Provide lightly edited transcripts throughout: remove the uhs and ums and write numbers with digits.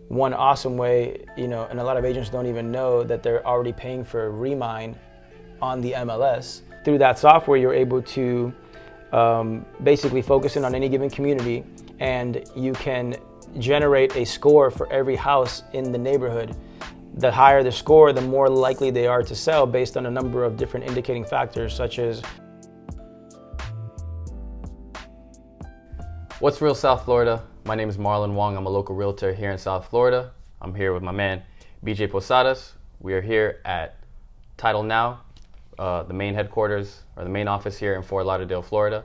one awesome way, and a lot of agents don't even know that they're already paying for Remind on the MLS. Through that software, you're able to basically focus in on any given community, and you can generate a score for every house in the neighborhood. The higher the score, the more likely they are to sell based on a number of different indicating factors, such as What's real, South Florida? My name is Marlon Wong. I'm a local realtor here in South Florida. I'm here with my man, BJ Posadas. We are here at Title Now, the main headquarters or the main office here in Fort Lauderdale, Florida.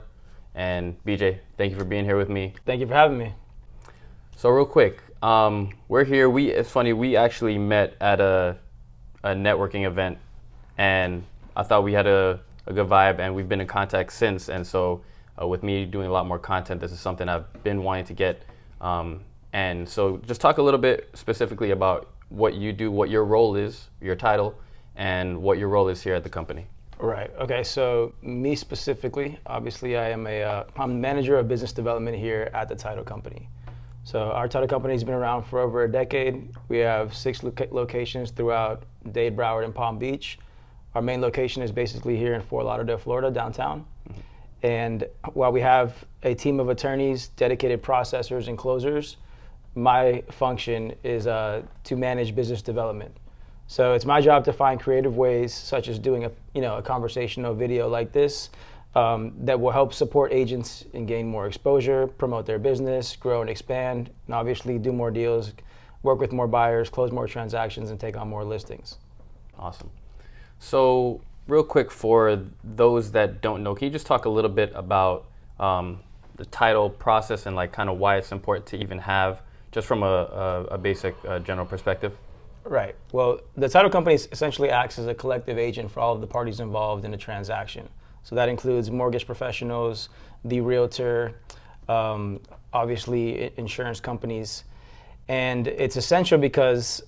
And BJ, thank you for being here with me. Thank you for having me. So real quick, we're here. It's funny, we actually met at a networking event, and I thought we had a good vibe, and we've been in contact since. And so with me doing a lot more content, this is something I've been wanting to get. And so just talk a little bit specifically about what you do, what your role is, your title, and what your role is here at the company. Right. Okay. So me specifically, obviously, I'm manager of business development here at the title company. So our title company has been around for over a decade. We have 6 locations throughout Dade, Broward, and Palm Beach. Our main location is basically here in Fort Lauderdale, Florida, downtown. Mm-hmm. And while we have a team of attorneys, dedicated processors, and closers, my function is to manage business development. So it's my job to find creative ways, such as doing a conversational video like this, that will help support agents and gain more exposure, promote their business, grow and expand, and obviously do more deals, work with more buyers, close more transactions, and take on more listings. Awesome. So real quick, for those that don't know, can you just talk a little bit about the title process and like kind of why it's important to even have, just from a basic general perspective? Right. Well, the title company essentially acts as a collective agent for all of the parties involved in a transaction. So that includes mortgage professionals, the realtor, obviously insurance companies. And it's essential because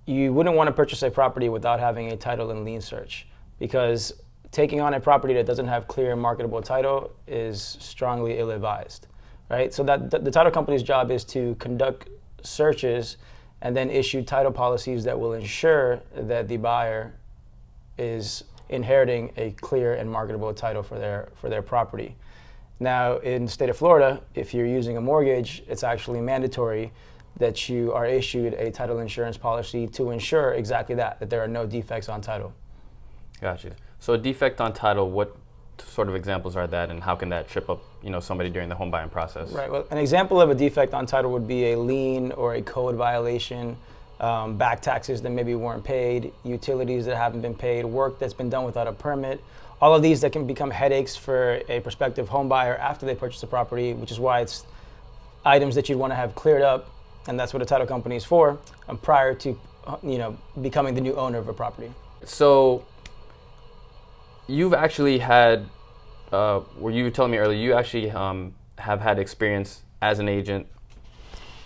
you wouldn't want to purchase a property without having a title and lien search, because taking on a property that doesn't have clear and marketable title is strongly ill-advised, right? So that the title company's job is to conduct searches and then issue title policies that will ensure that the buyer is inheriting a clear and marketable title for their property. Now, in the state of Florida, if you're using a mortgage, it's actually mandatory that you are issued a title insurance policy to ensure exactly that there are no defects on title. Gotcha. So a defect on title, what sort of examples are that, and how can that trip up, somebody during the home buying process? Right. Well, an example of a defect on title would be a lien or a code violation, back taxes that maybe weren't paid, utilities that haven't been paid, work that's been done without a permit. All of these that can become headaches for a prospective home buyer after they purchase the property, which is why it's items that you'd want to have cleared up, and that's what a title company is for, prior to becoming the new owner of a property. So you've actually had, were you telling me earlier, you actually have had experience as an agent,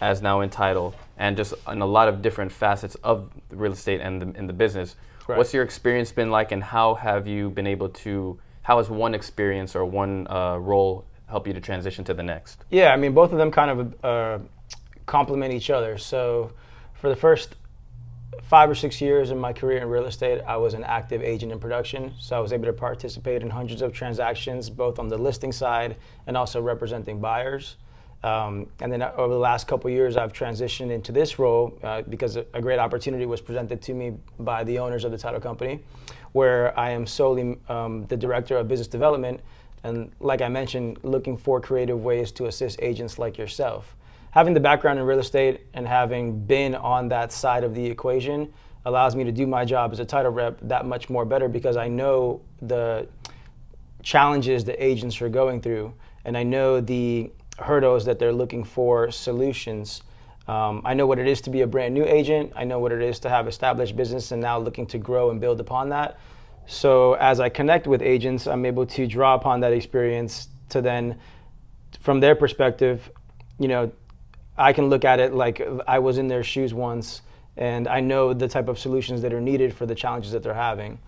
as now in title, and just in a lot of different facets of the real estate and in the business. Right. What's your experience been like, and how have you been able to, how has one experience or one role help you to transition to the next? Yeah, I mean, both of them kind of complement each other. So for the first 5 or 6 years in my career in real estate, I was an active agent in production. So I was able to participate in hundreds of transactions, both on the listing side and also representing buyers. And then over the last couple of years, I've transitioned into this role because a great opportunity was presented to me by the owners of the title company, where I am solely the director of business development. And like I mentioned, looking for creative ways to assist agents like yourself. Having the background in real estate and having been on that side of the equation allows me to do my job as a title rep that much more better, because I know the challenges that agents are going through, and I know the hurdles that they're looking for solutions. I know what it is to be a brand new agent. I know what it is to have established business and now looking to grow and build upon that. So as I connect with agents, I'm able to draw upon that experience to then, from their perspective, I can look at it like I was in their shoes once, and I know the type of solutions that are needed for the challenges that they're having.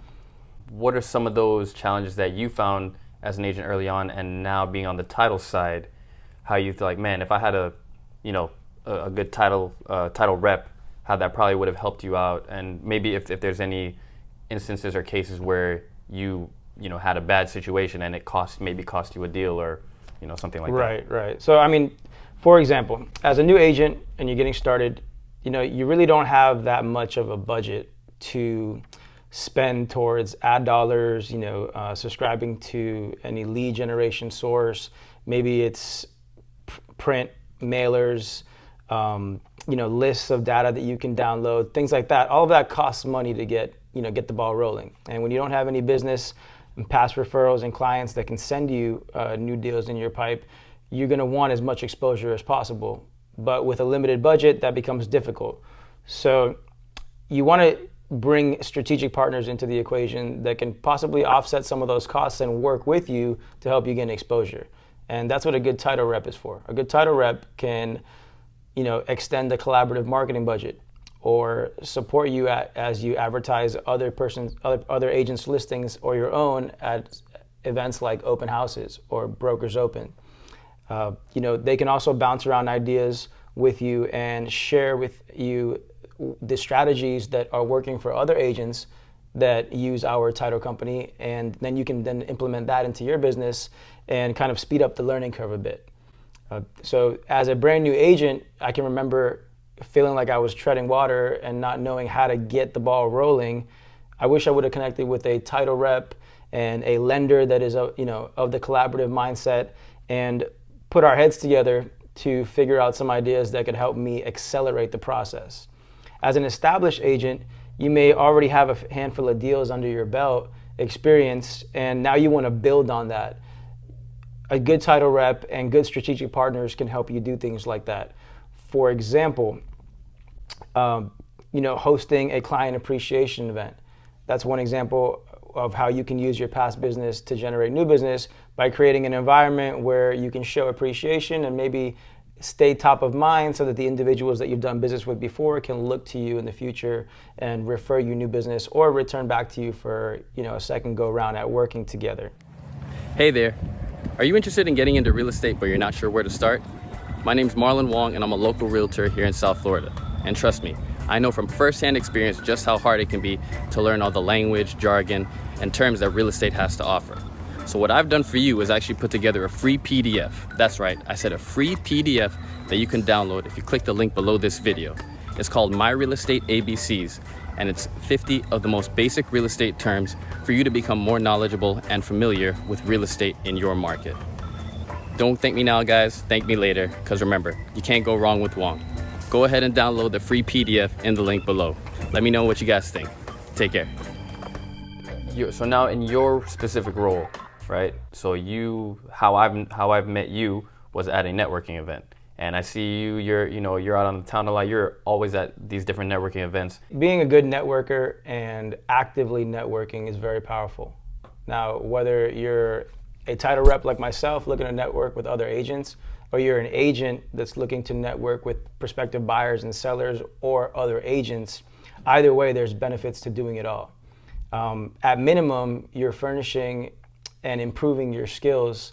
What are some of those challenges that you found as an agent early on, and now being on the title side, how you feel like, man, if I had a a good title rep, how that probably would have helped you out, and maybe if there's any instances or cases where you had a bad situation and it cost you a deal or something like that. Right. So I mean, for example, as a new agent and you're getting started, you really don't have that much of a budget to spend towards ad dollars, subscribing to any lead generation source. Maybe it's print mailers, lists of data that you can download, things like that. All of that costs money to get the ball rolling. And when you don't have any business and past referrals and clients that can send you new deals in your pipe, you're going to want as much exposure as possible. But with a limited budget, that becomes difficult. So you want to bring strategic partners into the equation that can possibly offset some of those costs and work with you to help you gain exposure. And that's what a good title rep is for. A good title rep can, extend the collaborative marketing budget or support you as you advertise other agents' listings or your own at events like open houses or brokers open. They can also bounce around ideas with you and share with you the strategies that are working for other agents that use our title company, and then you can then implement that into your business and kind of speed up the learning curve a bit. So as a brand new agent, I can remember feeling like I was treading water and not knowing how to get the ball rolling. I wish I would have connected with a title rep and a lender that is of the collaborative mindset and put our heads together to figure out some ideas that could help me accelerate the process. As an established agent, you may already have a handful of deals under your belt, experience, and now you want to build on that. A good title rep and good strategic partners can help you do things like that. For example, hosting a client appreciation event. That's one example of how you can use your past business to generate new business by creating an environment where you can show appreciation and maybe stay top of mind so that the individuals that you've done business with before can look to you in the future and refer you new business or return back to you for a second go round at working together. Hey there. Are you interested in getting into real estate but you're not sure where to start? My name's Marlon Wong and I'm a local realtor here in South Florida. And trust me, I know from firsthand experience just how hard it can be to learn all the language, jargon, and terms that real estate has to offer. So what I've done for you is actually put together a free PDF. That's right, I said a free PDF that you can download if you click the link below this video. It's called My Real Estate ABCs, and it's 50 of the most basic real estate terms for you to become more knowledgeable and familiar with real estate in your market. Don't thank me now, guys, thank me later, because remember, you can't go wrong with Wong. Go ahead and download the free PDF in the link below. Let me know what you guys think. Take care. So now in your specific role, right? So how I've met you was at a networking event, and I see you're out on the town a lot. You're always at these different networking events. Being a good networker and actively networking is very powerful. Now, whether you're a title rep like myself looking to network with other agents, or you're an agent that's looking to network with prospective buyers and sellers or other agents, either way, there's benefits to doing it all. At minimum, you're furnishing and improving your skills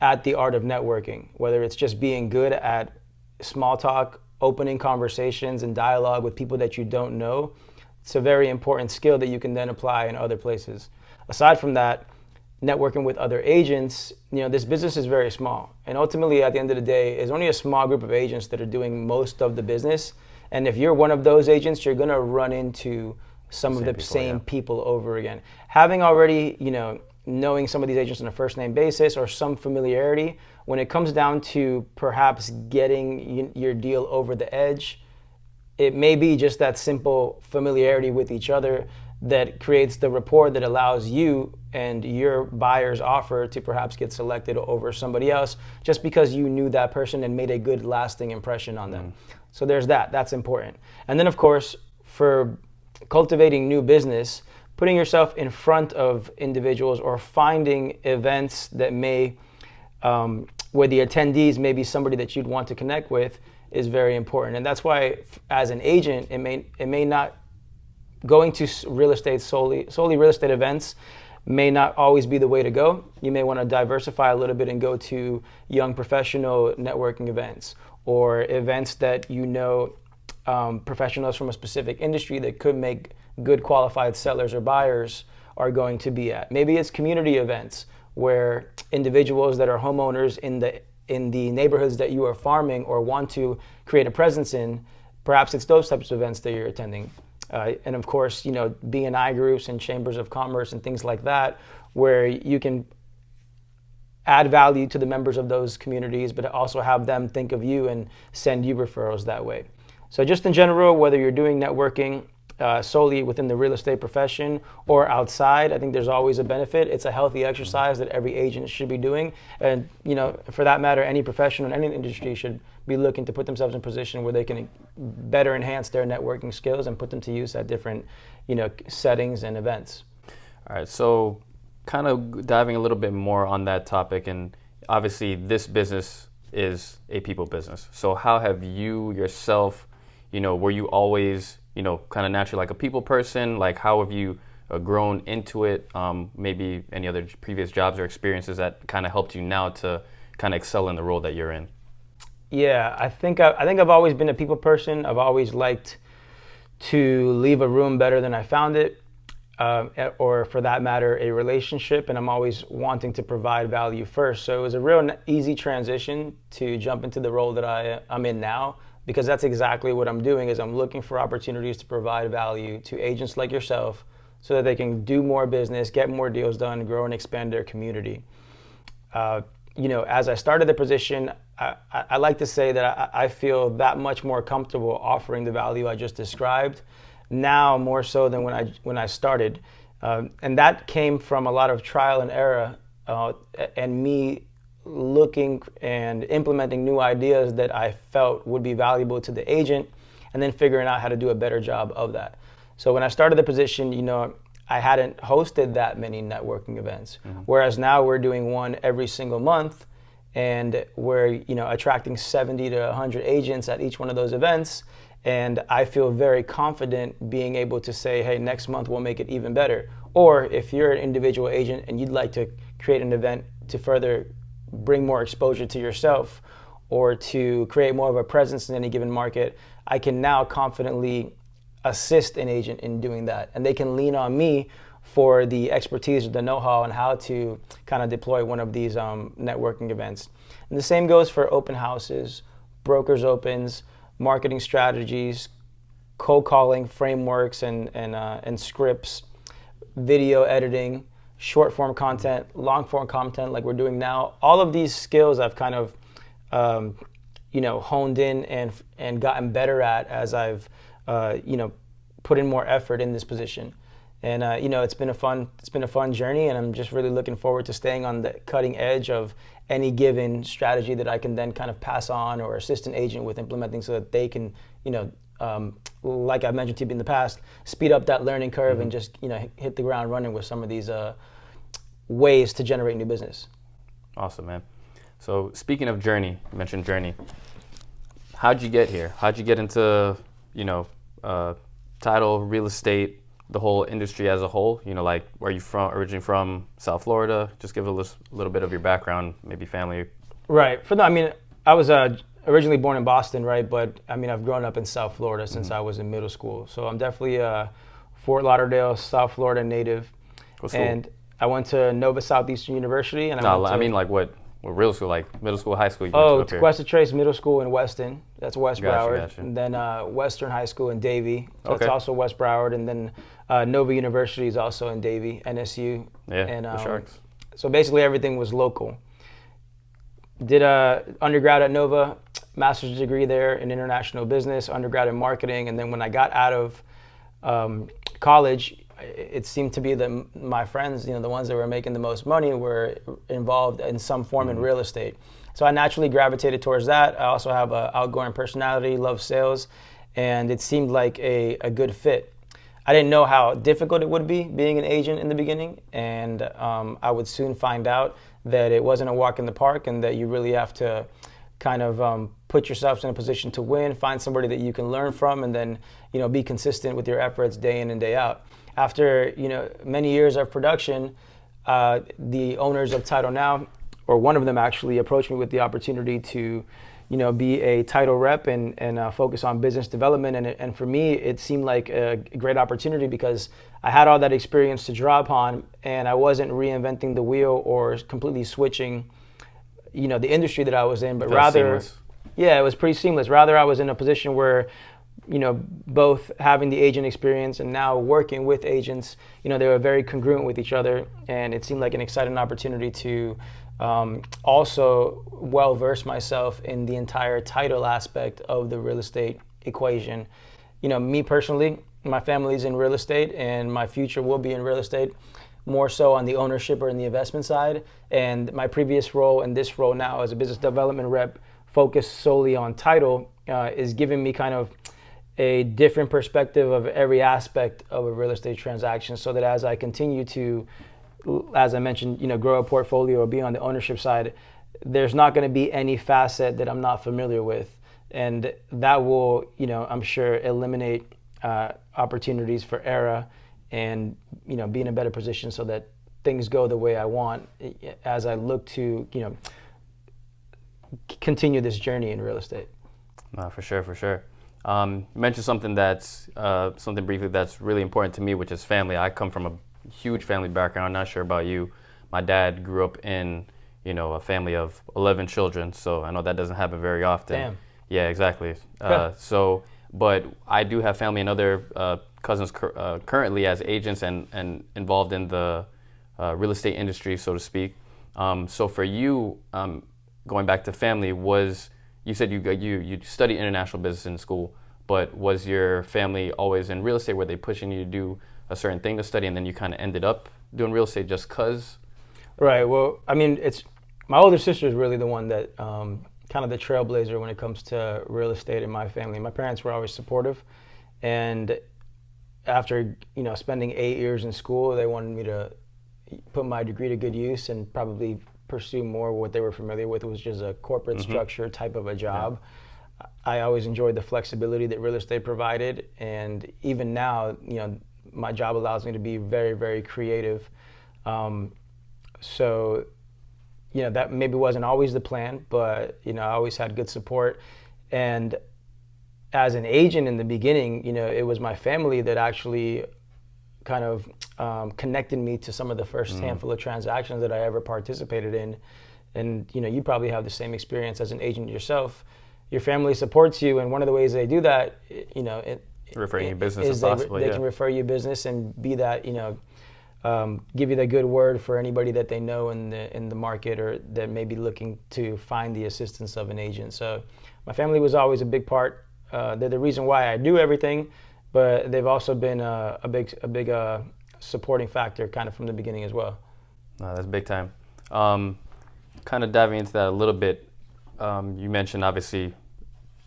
at the art of networking, whether it's just being good at small talk, opening conversations and dialogue with people that you don't know. It's a very important skill that you can then apply in other places. Aside from that, networking with other agents, this business is very small. And ultimately, at the end of the day, it's only a small group of agents that are doing most of the business. And if you're one of those agents, you're gonna run into some of the same people over again. Having already, knowing some of these agents on a first name basis or some familiarity, when it comes down to perhaps getting your deal over the edge, it may be just that simple familiarity with each other that creates the rapport that allows you and your buyer's offer to perhaps get selected over somebody else just because you knew that person and made a good lasting impression on them. So there's that's important. And then of course, for cultivating new business, putting yourself in front of individuals or finding events that may, where the attendees may be somebody that you'd want to connect with is very important. And that's why as an agent, it may not, going to real estate solely real estate events may not always be the way to go. You may want to diversify a little bit and go to young professional networking events or events that professionals from a specific industry that could make good qualified sellers or buyers are going to be at. Maybe it's community events where individuals that are homeowners in the neighborhoods that you are farming or want to create a presence in, perhaps it's those types of events that you're attending. And of course, B&I groups and chambers of commerce and things like that, where you can add value to the members of those communities, but also have them think of you and send you referrals that way. So just in general, whether you're doing networking solely within the real estate profession or outside, I think there's always a benefit. It's a healthy exercise that every agent should be doing. And, for that matter, any professional in any industry should be looking to put themselves in a position where they can better enhance their networking skills and put them to use at different, settings and events. All right, so kind of diving a little bit more on that topic, and obviously this business is a people business. So how have you yourself, were you always, kind of naturally like a people person? Like how have you grown into it? Maybe any other previous jobs or experiences that kind of helped you now to kind of excel in the role that you're in? Yeah, I think I've always been a people person. I've always liked to leave a room better than I found it. Or for that matter, a relationship, and I'm always wanting to provide value first. So it was a real easy transition to jump into the role that I'm in now, because that's exactly what I'm doing. Is I'm looking for opportunities to provide value to agents like yourself so that they can do more business, get more deals done, grow and expand their community. As I started the position, I like to say that I feel that much more comfortable offering the value I just described now, more so than when I started, and that came from a lot of trial and error, and me looking and implementing new ideas that I felt would be valuable to the agent, and then figuring out how to do a better job of that. So when I started the position, I hadn't hosted that many networking events, whereas now we're doing one every single month, and we're attracting 70 to 100 agents at each one of those events. And I feel very confident being able to say, hey, next month we'll make it even better. Or if you're an individual agent and you'd like to create an event to further bring more exposure to yourself or to create more of a presence in any given market, I can now confidently assist an agent in doing that. And they can lean on me for the expertise, the know-how, and how to kind of deploy one of these networking events. And the same goes for open houses, brokers opens, marketing strategies, cold calling frameworks and scripts, video editing, short form content, long form content like we're doing now. All of these skills I've kind of honed in and gotten better at as I've put in more effort in this position. And it's been a fun journey, and I'm just really looking forward to staying on the cutting edge of any given strategy that I can then kind of pass on or assist an agent with implementing so that they can, like I've mentioned to you in the past, speed up that learning curve and just, hit the ground running with some of these ways to generate new business. Awesome, man. So speaking of journey, you mentioned journey. How'd you get here? How'd you get into, title, real estate, the whole industry as a whole? Like, where are you originally from? South Florida? Just give a little bit of your background, maybe family. Right. I was originally born in Boston, right? But I've grown up in South Florida since I was in middle school. So I'm definitely a Fort Lauderdale, South Florida native. What school? And I went to Nova Southeastern University. And what real school, like middle school, high school? Questa Trace Middle School in Weston. That's West Broward. Gotcha. And then Western High School in Davie. So Okay. That's also West Broward. And then Nova University is also in Davie, NSU. Yeah, and, the Sharks. So basically everything was local. Did a undergrad at Nova, master's degree there in international business, undergrad in marketing. And then when I got out of college, it seemed to be that my friends, the ones that were making the most money, were involved in some form in real estate. So I naturally gravitated towards that. I also have an outgoing personality, love sales, and it seemed like a good fit. I didn't know how difficult it would be being an agent in the beginning, and I would soon find out that it wasn't a walk in the park and that you really have to kind of put yourself in a position to win, find somebody that you can learn from, and then be consistent with your efforts day in and day out. After many years of production, the owners of Title Now, or one of them actually, approached me with the opportunity to be a title rep and focus on business development. And for me, it seemed like a great opportunity because I had all that experience to draw upon, and I wasn't reinventing the wheel or completely switching, the industry that I was in, but rather, seamless. yeah, it was pretty seamless. Rather, I was in a position where, both having the agent experience and now working with agents, they were very congruent with each other, and it seemed like an exciting opportunity to also well verse myself in the entire title aspect of the real estate equation. Me personally, my family's in real estate, and my future will be in real estate, more so on the ownership or in the investment side. And my previous role and this role now as a business development rep focused solely on title is giving me kind of a different perspective of every aspect of a real estate transaction, so that as I continue to, as I mentioned, grow a portfolio or be on the ownership side, there's not going to be any facet that I'm not familiar with. And that will, I'm sure, eliminate opportunities for error and, be in a better position so that things go the way I want as I look to, continue this journey in real estate. No, for sure, for sure. You mentioned something something briefly that's really important to me, which is family. I come from a huge family background. I'm not sure about you. My dad grew up in, a family of 11 children, so I know that doesn't happen very often. Damn. Yeah, exactly. But I do have family and other cousins currently as agents and involved in the real estate industry, so to speak. So for you, going back to family, you said you studied international business in school, but was your family always in real estate? Were they pushing you to do a certain thing to study, and then you kind of ended up doing real estate just because? Right. Well, I mean, it's my older sister is really the one that kind of the trailblazer when it comes to real estate in my family. My parents were always supportive, and after spending 8 years in school, they wanted me to put my degree to good use and probably pursue more what they were familiar with, was just a corporate structure type of a job. Yeah. I always enjoyed the flexibility that real estate provided, and even now, my job allows me to be very, very creative. So, that maybe wasn't always the plan, but I always had good support. And as an agent in the beginning, it was my family that actually kind of connected me to some of the first handful of transactions that I ever participated in. And you probably have the same experience as an agent yourself. Your family supports you, and one of the ways they do that, referring you business is if possible. They can refer you business and be that, give you the good word for anybody that they know in the market or that may be looking to find the assistance of an agent. So my family was always a big part. They're the reason why I do everything, but they've also been a big supporting factor kind of from the beginning as well. No, that's big time. Kind of diving into that a little bit, you mentioned obviously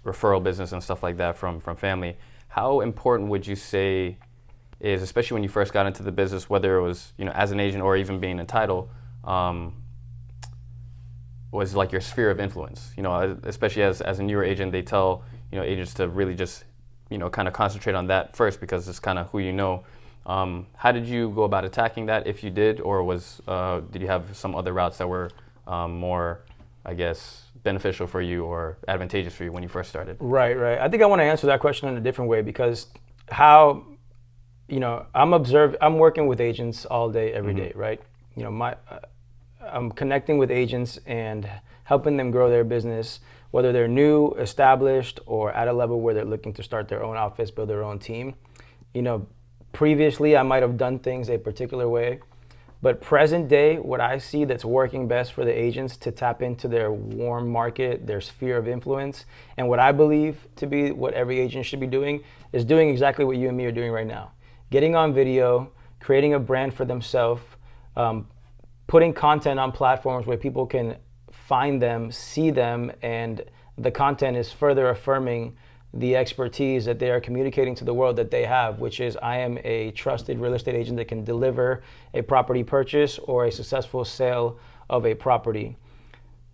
referral business and stuff like that from family. How important would you say is, especially when you first got into the business, whether it was as an agent or even being in title, was like your sphere of influence? Especially as a newer agent, they tell agents to really just kind of concentrate on that first because it's kind of who you know. How did you go about attacking that, if you did, or did you have some other routes that were more, I guess, beneficial for you or advantageous for you when you first started? Right. I think I want to answer that question in a different way, because how, I'm working with agents all day, every day, right? I'm connecting with agents and helping them grow their business, whether they're new, established, or at a level where they're looking to start their own office, build their own team. Previously I might have done things a particular way, but present day, what I see that's working best for the agents to tap into their warm market, their sphere of influence, and what I believe to be what every agent should be doing, is doing exactly what you and me are doing right now. Getting on video, creating a brand for themselves, putting content on platforms where people can find them, see them, and the content is further affirming the expertise that they are communicating to the world that they have, which is, I am a trusted real estate agent that can deliver a property purchase or a successful sale of a property.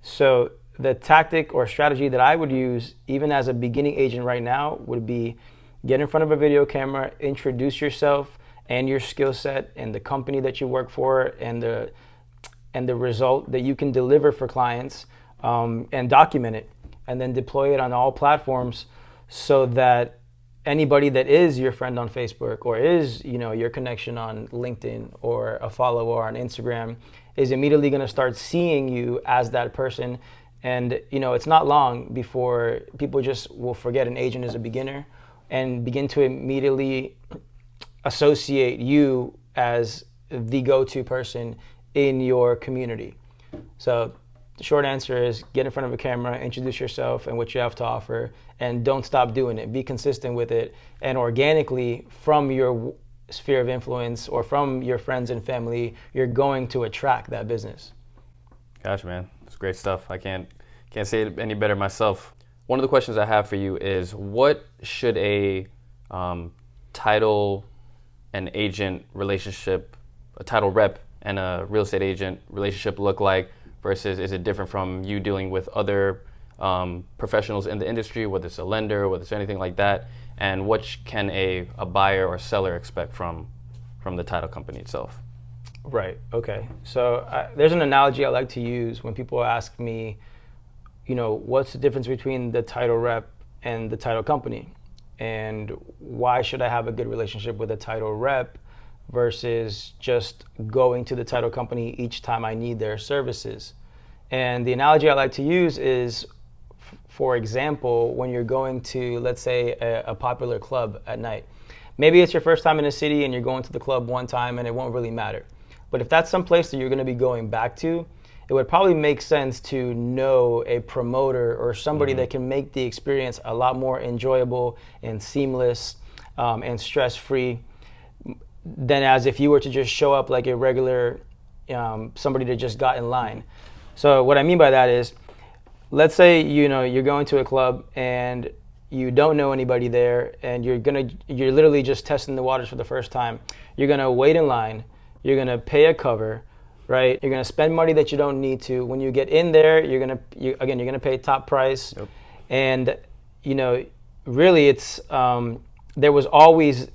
So the tactic or strategy that I would use, even as a beginning agent right now, would be get in front of a video camera, introduce yourself and your skill set and the company that you work for and the result that you can deliver for clients, and document it. and then deploy it on all platforms so that anybody that is your friend on Facebook or is, your connection on LinkedIn or a follower on Instagram is immediately going to start seeing you as that person. And, it's not long before people just will forget an agent is a beginner and begin to immediately associate you as the go-to person in your community. So the short answer is get in front of a camera, introduce yourself and what you have to offer, and don't stop doing it. Be consistent with it, and organically from your sphere of influence or from your friends and family, you're going to attract that business. Gosh, man, it's great stuff. I can't say it any better myself. One of the questions I have for you is, what should a title and agent relationship, a title rep and a real estate agent relationship look like, versus is it different from you dealing with other professionals in the industry, whether it's a lender, whether it's anything like that, and what can a buyer or seller expect from the title company itself? Right, okay. So there's an analogy I like to use when people ask me, what's the difference between the title rep and the title company? And why should I have a good relationship with a title rep versus just going to the title company each time I need their services? And the analogy I like to use is, for example, when you're going to, let's say, a popular club at night. Maybe it's your first time in a city and you're going to the club one time and it won't really matter. But if that's some place that you're going to be going back to, it would probably make sense to know a promoter or somebody that can make the experience a lot more enjoyable and seamless and stress-free than as if you were to just show up like a regular somebody that just got in line. So what I mean by that is, let's say you're going to a club and you don't know anybody there, and you're literally just testing the waters for the first time. You're gonna wait in line. You're gonna pay a cover, right? You're gonna spend money that you don't need to. When you get in there, you're gonna pay top price. Yep. And really, it's there was always,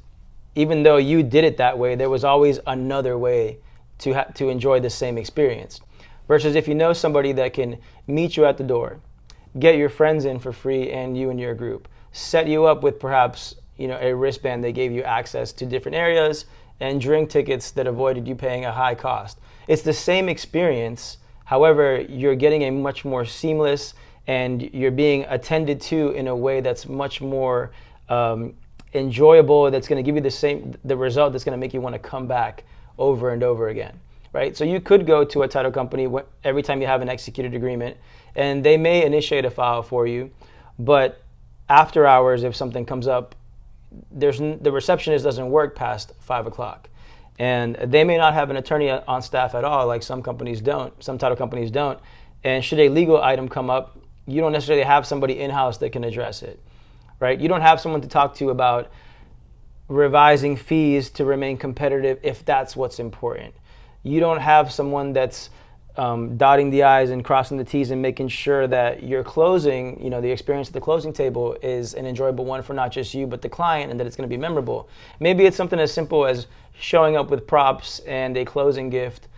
even though you did it that way, there was always another way to enjoy the same experience. Versus if you know somebody that can meet you at the door, get your friends in for free and you and your group, set you up with perhaps a wristband that gave you access to different areas and drink tickets that avoided you paying a high cost. It's the same experience. However, you're getting a much more seamless, and you're being attended to in a way that's much more enjoyable, that's going to give you the result that's going to make you want to come back over and over again, right? So you could go to a title company every time you have an executed agreement, and they may initiate a file for you, but after hours, if something comes up, the receptionist doesn't work past 5 o'clock. And they may not have an attorney on staff at all, like some companies don't, some title companies don't. And should a legal item come up, you don't necessarily have somebody in-house that can address it, right? You don't have someone to talk to about revising fees to remain competitive if that's what's important. You don't have someone that's dotting the I's and crossing the T's and making sure that your closing, the experience at the closing table is an enjoyable one for not just you, but the client, and that it's going to be memorable. Maybe it's something as simple as showing up with props and a closing gift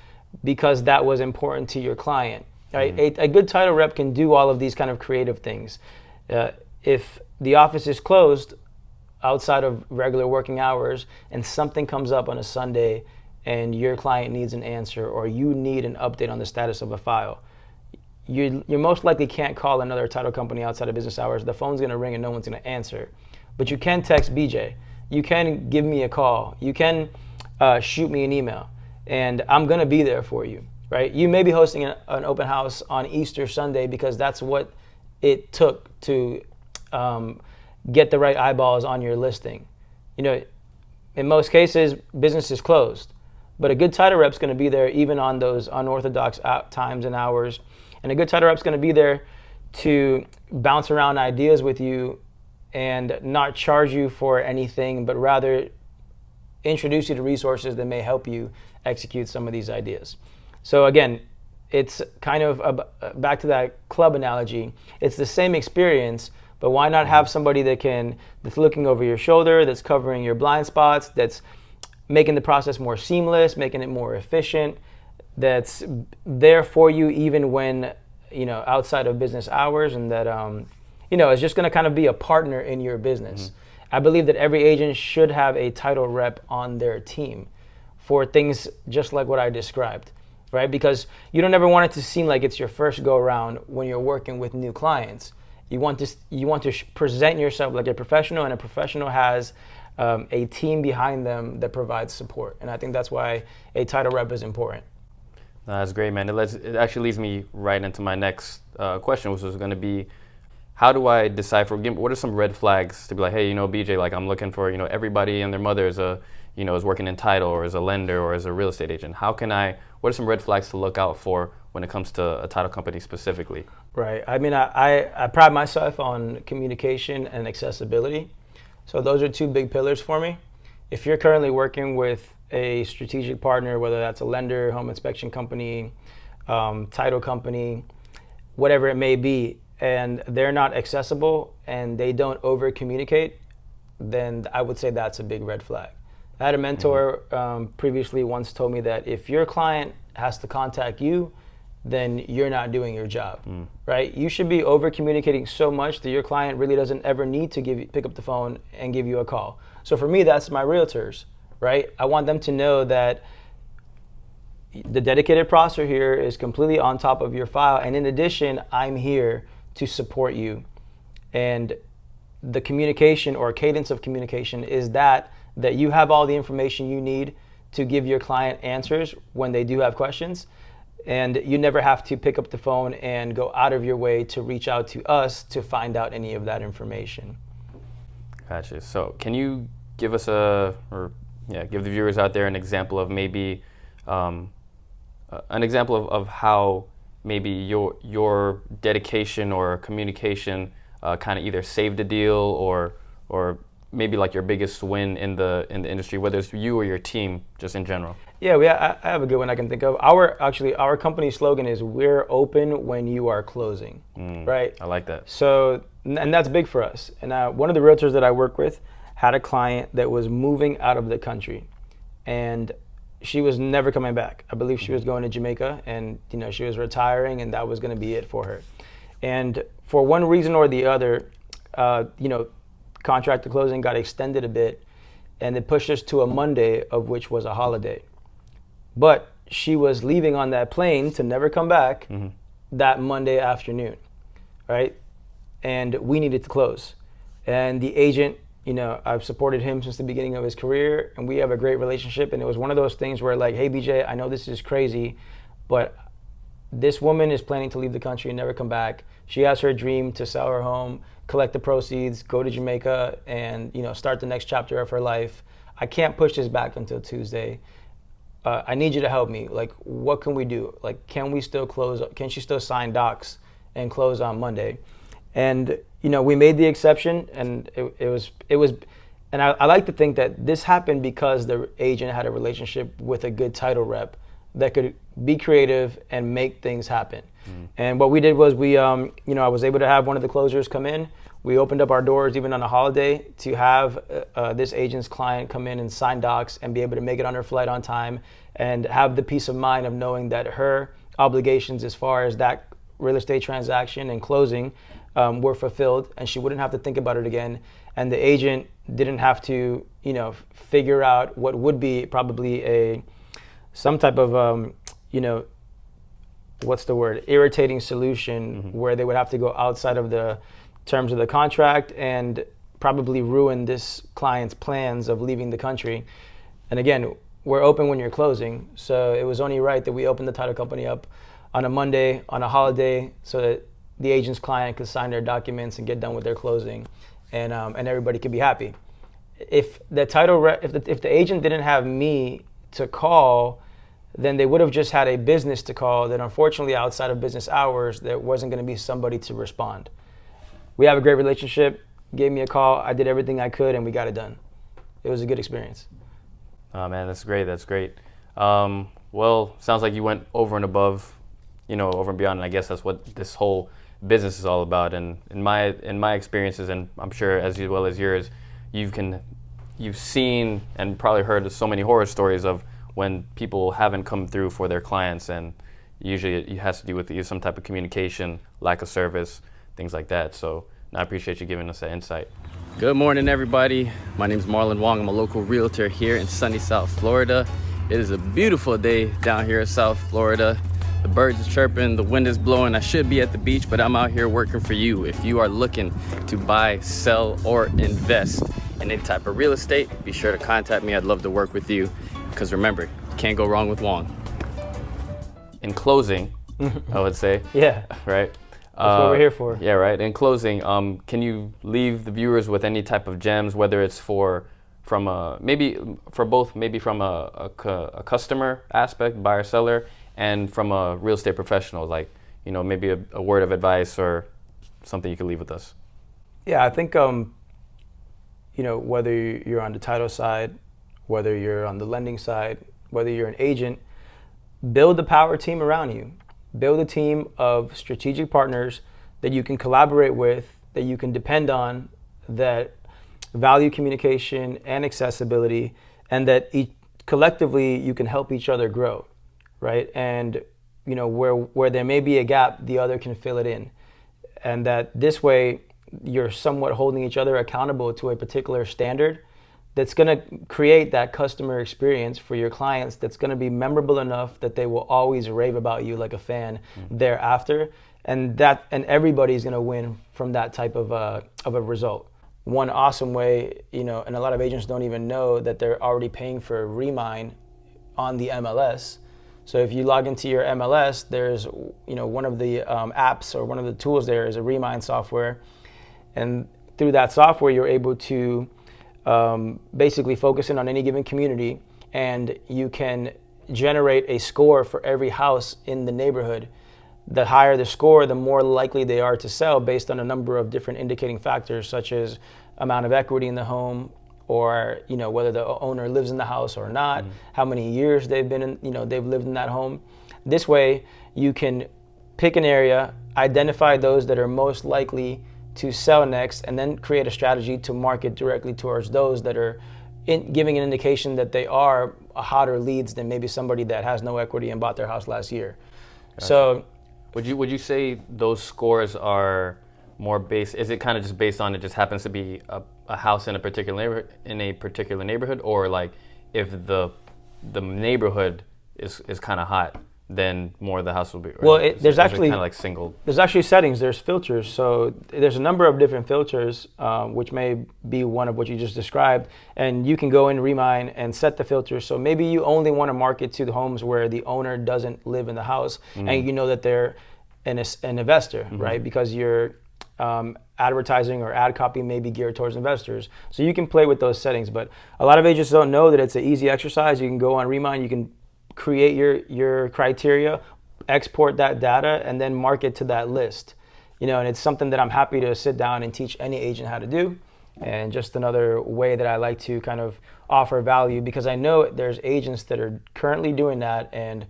because that was important to your client, right? Mm-hmm. A good title rep can do all of these kind of creative things. If the office is closed outside of regular working hours and something comes up on a Sunday and your client needs an answer or you need an update on the status of a file, you most likely can't call another title company outside of business hours. The phone's going to ring and no one's going to answer. But you can text BJ. You can give me a call. You can shoot me an email, and I'm going to be there for you, right? You may be hosting an open house on Easter Sunday because that's what it took to get the right eyeballs on your listing. In most cases, business is closed. But a good title rep's going to be there even on those unorthodox times and hours. And a good title rep's going to be there to bounce around ideas with you and not charge you for anything, but rather introduce you to resources that may help you execute some of these ideas. So again, it's kind of back to that club analogy. It's the same experience, but why not have somebody that's looking over your shoulder, that's covering your blind spots, that's making the process more seamless, making it more efficient, that's there for you even when outside of business hours, and that is just going to kind of be a partner in your business. I believe that every agent should have a title rep on their team for things just like what I described, right? Because you don't ever want it to seem like it's your first go around when you're working with new clients. You want to present yourself like a professional, and a professional has a team behind them that provides support. And I think that's why a title rep is important. That's great, man. It actually leads me right into my next question, which was going to be, how do I decipher, what are some red flags to be like, hey, BJ, like I'm looking for, everybody and their mother is is working in title or as a lender or as a real estate agent. What are some red flags to look out for when it comes to a title company specifically? Right. I mean, I pride myself on communication and accessibility. So those are two big pillars for me. If you're currently working with a strategic partner, whether that's a lender, home inspection company, title company, whatever it may be, and they're not accessible and they don't over communicate, then I would say that's a big red flag. I had a mentor previously once told me that if your client has to contact you, then you're not doing your job, right? You should be over communicating so much that your client really doesn't ever need to pick up the phone and give you a call. So for me, that's my realtors, right? I want them to know that the dedicated processor here is completely on top of your file, and in addition, I'm here to support you. And the communication or cadence of communication is that you have all the information you need to give your client answers when they do have questions. And you never have to pick up the phone and go out of your way to reach out to us to find out any of that information. Gotcha. So can you give us give the viewers out there an example of maybe of how maybe your dedication or communication kind of either saved a deal or maybe like your biggest win in the industry, whether it's you or your team, just in general? Yeah, I have a good one I can think of. Our company slogan is "We're open when you are closing," right? I like that. So, and that's big for us. And one of the realtors that I work with had a client that was moving out of the country, and she was never coming back. I believe she was going to Jamaica, and she was retiring, and that was going to be it for her. And for one reason or the other, contract to closing got extended a bit, and it pushed us to a Monday, of which was a holiday. But she was leaving on that plane to never come back that Monday afternoon, right? And we needed to close. And the agent, I've supported him since the beginning of his career, and we have a great relationship. And it was one of those things where like, hey, BJ, I know this is crazy, but this woman is planning to leave the country and never come back. She has her dream to sell her home, collect the proceeds, go to Jamaica, and start the next chapter of her life. I can't push this back until Tuesday. I need you to help me. Like, what can we do? Like, can we still close? Can she still sign docs and close on Monday? And we made the exception, and it was. And I like to think that this happened because the agent had a relationship with a good title rep that could be creative and make things happen. And what we did was I was able to have one of the closers come in. We opened up our doors even on a holiday to have this agent's client come in and sign docs and be able to make it on her flight on time and have the peace of mind of knowing that her obligations as far as that real estate transaction and closing were fulfilled, and she wouldn't have to think about it again. And the agent didn't have to, figure out what would be probably some type of, irritating solution where they would have to go outside of the terms of the contract and probably ruin this client's plans of leaving the country. And again, we're open when you're closing, so it was only right that we opened the title company up on a Monday, on a holiday, so that the agent's client could sign their documents and get done with their closing, and everybody could be happy. If the agent didn't have me to call, then they would have just had a business to call that unfortunately outside of business hours, there wasn't going to be somebody to respond. We have a great relationship, gave me a call, I did everything I could, and we got it done. It was a good experience. Oh man, that's great. Well, sounds like you went over and above, over and beyond, and I guess that's what this whole business is all about. And in my experiences, and I'm sure as well as yours, you've seen and probably heard so many horror stories of when people haven't come through for their clients, and Usually it has to do with either some type of communication, lack of service, things like that. So I appreciate you giving us that insight. Good morning, everybody. My name is Marlon Wong. I'm a local realtor here in sunny South Florida. It is a beautiful day down here in South Florida. The birds are chirping, the wind is blowing. I should be at the beach, but I'm out here working for you. If you are looking to buy, sell, or invest in any type of real estate, be sure to contact me. I'd love to work with you, because remember, you can't go wrong with Wong. In closing, I would say, Yeah, right? that's what we're here for. Yeah, right. In closing, can you leave the viewers with any type of gems, whether it's from a customer aspect, buyer seller, and from a real estate professional, like, you know, maybe a word of advice or something you could leave with us? Yeah, I think you know, whether you're on the title side, whether you're on the lending side, whether you're an agent, build the power team around you. Build a team of strategic partners that you can collaborate with, that you can depend on, that value communication and accessibility, and that collectively you can help each other grow, right? And you know, where there may be a gap, the other can fill it in. And that this way you're somewhat holding each other accountable to a particular standard that's going to create that customer experience for your clients that's going to be memorable enough that they will always rave about you like a fan thereafter. And everybody's going to win from that type of a result. One awesome way, you know, and a lot of agents don't even know that they're already paying for Remine on the MLS. So if you log into your MLS, there's, you know, one of the apps or one of the tools there is a Remine software. And through that software, you're able to basically focus in on any given community, and you can generate a score for every house in the neighborhood. The higher the score, the more likely they are to sell based on a number of different indicating factors, such as amount of equity in the home, or, you know, whether the owner lives in the house or not, how many years they've been in, you know, they've lived in that home. This way, you can pick an area, identify those that are most likely to sell next, and then create a strategy to market directly towards those that are giving an indication that they are hotter leads than maybe somebody that has no equity and bought their house last year. Gotcha. So would you say those scores are more based, is it kind of just based on it just happens to be a house in a particular neighborhood, or like if the neighborhood is kind of hot, then more of the house will be? Well, there's actually kind of like single. There's actually settings. There's filters. So there's a number of different filters, which may be one of what you just described. And you can go in Remine and set the filters. So maybe you only want to market to the homes where the owner doesn't live in the house, and you know that they're an investor, right? Because your advertising or ad copy may be geared towards investors. So you can play with those settings. But a lot of agents don't know that it's an easy exercise. You can go on Remine. You can create your criteria, export that data, and then market to that list. You know, and it's something that I'm happy to sit down and teach any agent how to do. And just another way that I like to kind of offer value, because I know there's agents that are currently doing that and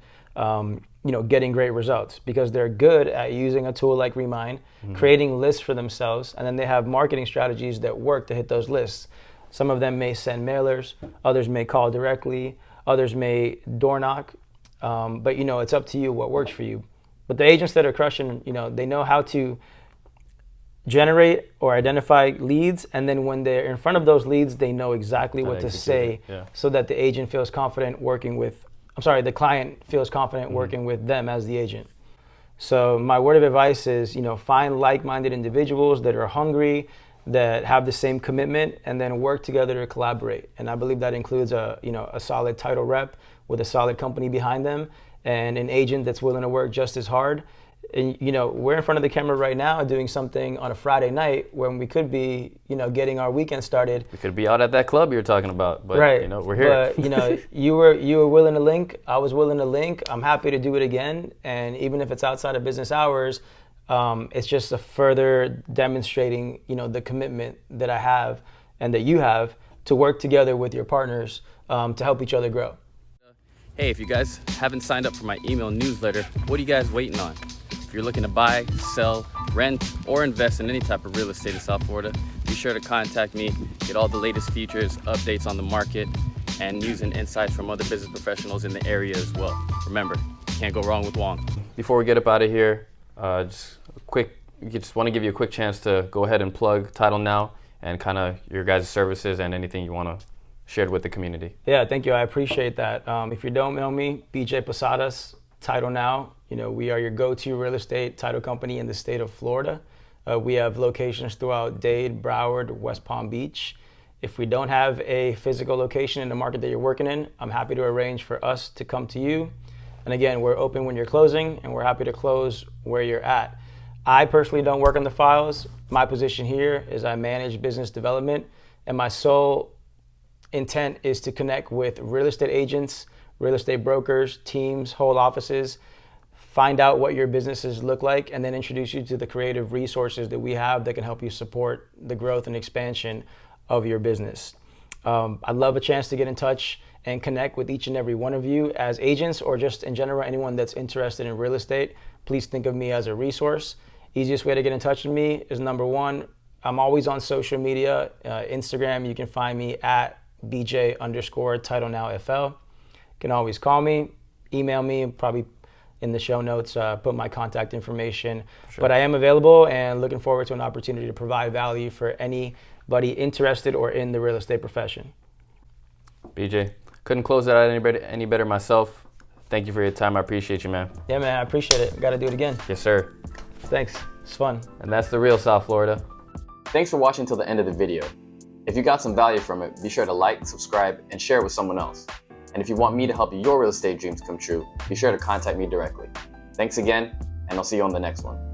you know, getting great results because they're good at using a tool like Remine, creating lists for themselves, and then they have marketing strategies that work to hit those lists. Some of them may send mailers, others may call directly, others may door knock, but you know, it's up to you what works for you. But the agents that are crushing, you know, they know how to generate or identify leads, and then when they're in front of those leads, they know exactly what to say so that the agent feels confident working with, the client feels confident working with them as the agent. So my word of advice is, you know, find like-minded individuals that are hungry, that have the same commitment, and then work together to collaborate. And I believe that includes a solid title rep with a solid company behind them, and an agent that's willing to work just as hard. And you know, we're in front of the camera right now doing something on a Friday night when we could be, you know, getting our weekend started. We could be out at that club you're talking about, but right. You know, we're here. But you know, you were willing to link. I was willing to link. I'm happy to do it again. And even if it's outside of business hours, it's just a further demonstrating, you know, the commitment that I have and that you have to work together with your partners to help each other grow. Hey, if you guys haven't signed up for my email newsletter, what are you guys waiting on? If you're looking to buy, sell, rent, or invest in any type of real estate in South Florida, be sure to contact me, get all the latest features, updates on the market, and news and insights from other business professionals in the area as well. Remember, Can't go wrong with Wong. Before we get up out of here, just want to give you a quick chance to go ahead and plug Title Now and kind of your guys' services and anything you want to share with the community. Yeah, thank you. I appreciate that. If you don't know me, BJ Posadas, Title Now. We are your go-to real estate title company in the state of Florida. We have locations throughout Dade, Broward, West Palm Beach. If we don't have a physical location in the market that you're working in, I'm happy to arrange for us to come to you. And again, we're open when you're closing, and we're happy to close where you're at. I personally don't work on the files. My position here is I manage business development, and my sole intent is to connect with real estate agents, real estate brokers, teams, whole offices, find out what your businesses look like, and then introduce you to the creative resources that we have that can help you support the growth and expansion of your business. I'd love a chance to get in touch and connect with each and every one of you as agents, or just in general, anyone that's interested in real estate. Please think of me as a resource. Easiest way to get in touch with me is number one, I'm always on social media. Instagram, you can find me at BJ_TitleNowFL. You can always call me, email me, probably in the show notes, put my contact information. Sure. But I am available and looking forward to an opportunity to provide value for anybody interested or in the real estate profession. BJ, couldn't close that out any better myself. Thank you for your time. I appreciate you, man. Yeah, man, I appreciate it. Got to do it again. Yes, sir. Thanks. It's fun. And that's the real South Florida. Thanks for watching till the end of the video. If you got some value from it, be sure to like, subscribe, and share it with someone else. And if you want me to help your real estate dreams come true, be sure to contact me directly. Thanks again, and I'll see you on the next one.